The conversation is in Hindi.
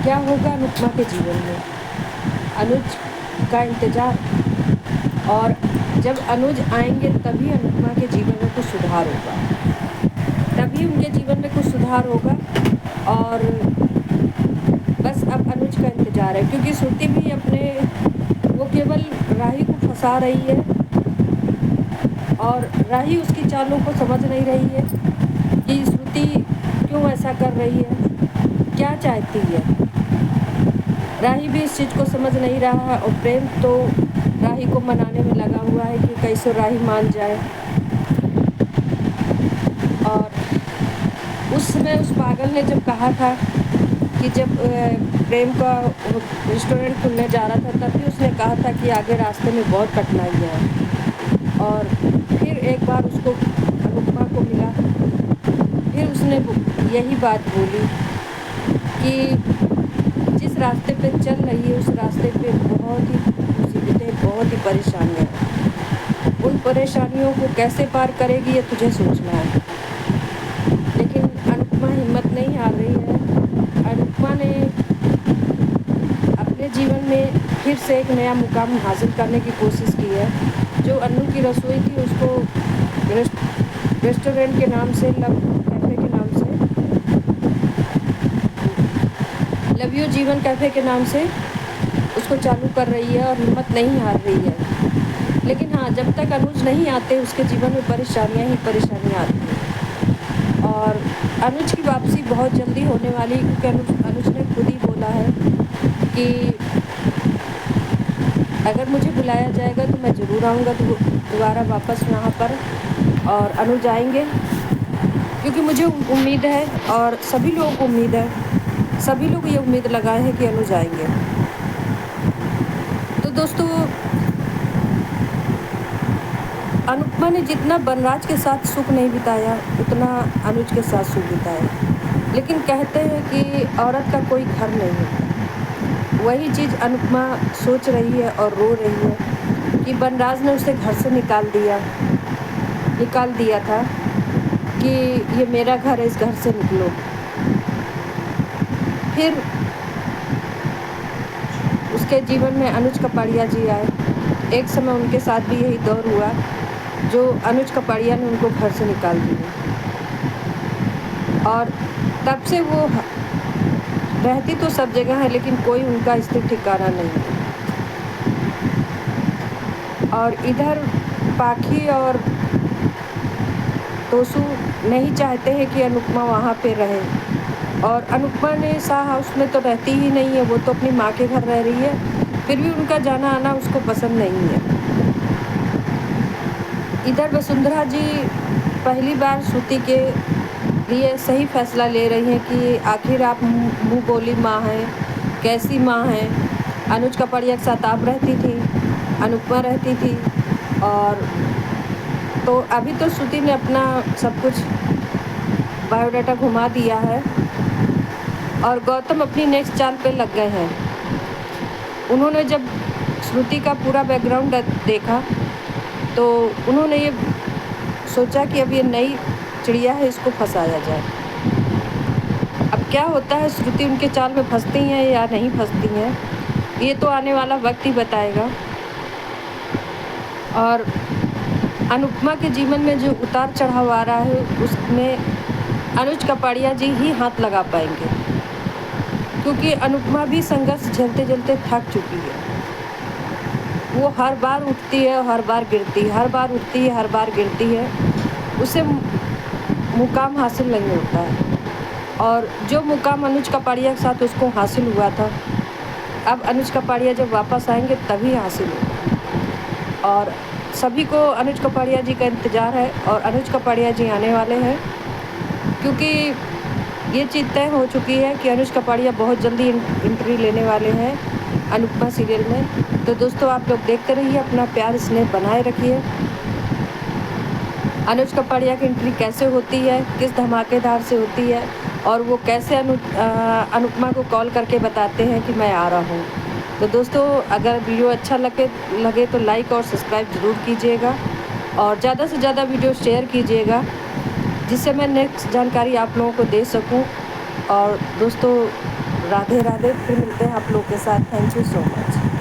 क्या होगा अनुपमा के जीवन में, अनुज का इंतज़ार। और जब अनुज आएंगे तभी अनुपमा के जीवन में कुछ सुधार होगा, तभी उनके जीवन में कुछ सुधार होगा। और बस अब अनुज का इंतज़ार है, क्योंकि श्रुति भी वो केवल राही को फंसा रही है और राही उसकी चालों को समझ नहीं रही है कि श्रुति क्यों ऐसा कर रही है, क्या चाहती है। राही भी इस चीज़ को समझ नहीं रहा है और प्रेम तो राही को मनाने में लगा हुआ है कि कैसे राही मान जाए। और उस समय उस पागल ने जब कहा था कि जब प्रेम का रेस्टोरेंट खुलने जा रहा था, तभी उसने कहा था कि आगे रास्ते में बहुत कठिनाइयाँ हैं। और फिर एक बार उसको अनुपमा को मिला, फिर उसने यही बात बोली कि जिस रास्ते पे चल रही है उस रास्ते पे बहुत ही मुसीबतें, बहुत ही परेशानियाँ हैं। उन परेशानियों को कैसे पार करेगी ये तुझे सोचना है। लेकिन अनुपमा हिम्मत नहीं हार रही है। अनुपमा ने अपने जीवन में फिर से एक नया मुकाम हासिल करने की कोशिश की है। जो अन्नू की रसोई थी उसको रेस्टोरेंट के नाम से, लव कैफ़े के नाम से, लव यू जीवन कैफ़े के नाम से उसको चालू कर रही है और हिम्मत नहीं हार रही है। लेकिन हाँ, जब तक अनुज नहीं आते उसके जीवन में परेशानियाँ ही परेशानियाँ आती हैं। और अनुज की वापसी बहुत जल्दी होने वाली है, क्योंकि अनुज ने खुद ही बोला है कि अगर मुझे बुलाया जाएगा तो मैं ज़रूर आऊँगा दोबारा वापस वहाँ पर, और अनुज आएंगे, क्योंकि मुझे उम्मीद है और सभी लोगों को उम्मीद है, सभी लोग ये उम्मीद लगाए हैं कि अनुज आएंगे। तो दोस्तों, अनुपमा ने जितना बनराज के साथ सुख नहीं बिताया उतना अनुज के साथ सुख बिताया। लेकिन कहते हैं कि औरत का कोई घर नहीं होता। वही चीज़ अनुपमा सोच रही है और रो रही है कि बनराज ने उसे घर से निकाल दिया था कि ये मेरा घर है, इस घर से निकलो। फिर उसके जीवन में अनुज कपाड़िया जी आए। एक समय उनके साथ भी यही दौर हुआ, जो अनुज कपाड़िया ने उनको घर से निकाल दिया। और तब से वो रहती तो सब जगह है, लेकिन कोई उनका स्थिर ठिकाना नहीं। और इधर पाखी और तोसू नहीं चाहते हैं कि अनुपमा वहाँ पे रहे। और अनुपमा ने शाह हाउस में तो रहती ही नहीं है, वो तो अपनी माँ के घर रह रही है। फिर भी उनका जाना आना उसको पसंद नहीं है। इधर वसुंधरा जी पहली बार श्रुति के लिए सही फैसला ले रही हैं कि आखिर आप मुँह बोली माँ हैं, कैसी माँ हैं। अनुज कपाड़िया के साथ आप रहती थी, अनुपमा रहती थी। और तो अभी तो श्रुति ने अपना सब कुछ बायोडाटा घुमा दिया है और गौतम अपनी नेक्स्ट चाल पे लग गए हैं। उन्होंने जब श्रुति का पूरा बैकग्राउंड देखा तो उन्होंने ये सोचा कि अब ये नई चिड़िया है, इसको फंसाया जाए। अब क्या होता है, श्रुति उनके चाल में फंसती हैं या नहीं फंसती हैं, ये तो आने वाला वक्त ही बताएगा। और अनुपमा के जीवन में जो उतार चढ़ाव आ रहा है उसमें अनुज कपाड़िया जी ही हाथ लगा पाएंगे, क्योंकि अनुपमा भी संघर्ष झेलते झेलते थक चुकी है। वो हर बार उठती है और हर बार गिरती है, हर बार उठती है, हर बार गिरती है, उसे मुकाम हासिल नहीं होता है। और जो मुकाम अनुज कपाड़िया के साथ उसको हासिल हुआ था, अब अनुज कपाड़िया जब वापस आएंगे तभी हासिल होगा। और सभी को अनुज कपाड़िया जी का इंतज़ार है और अनुज कपाड़िया जी आने वाले हैं, क्योंकि ये चीज़ तय हो चुकी है कि अनुज कपाड़िया बहुत जल्दी एंट्री लेने वाले हैं अनुपमा सीरियल में। तो दोस्तों, आप लोग देखते रहिए, अपना प्यार स्नेह बनाए रखिए। अनुज कपाड़िया की एंट्री कैसे होती है, किस धमाकेदार से होती है, और वो कैसे अनुपमा को कॉल करके बताते हैं कि मैं आ रहा हूँ। तो दोस्तों, अगर वीडियो अच्छा लगे तो लाइक और सब्सक्राइब ज़रूर कीजिएगा और ज़्यादा से ज़्यादा वीडियो शेयर कीजिएगा, जिससे मैं नेक्स्ट जानकारी आप लोगों को दे सकूं। और दोस्तों, राधे राधे। फिर मिलते हैं आप लोग के साथ। Thank you so much.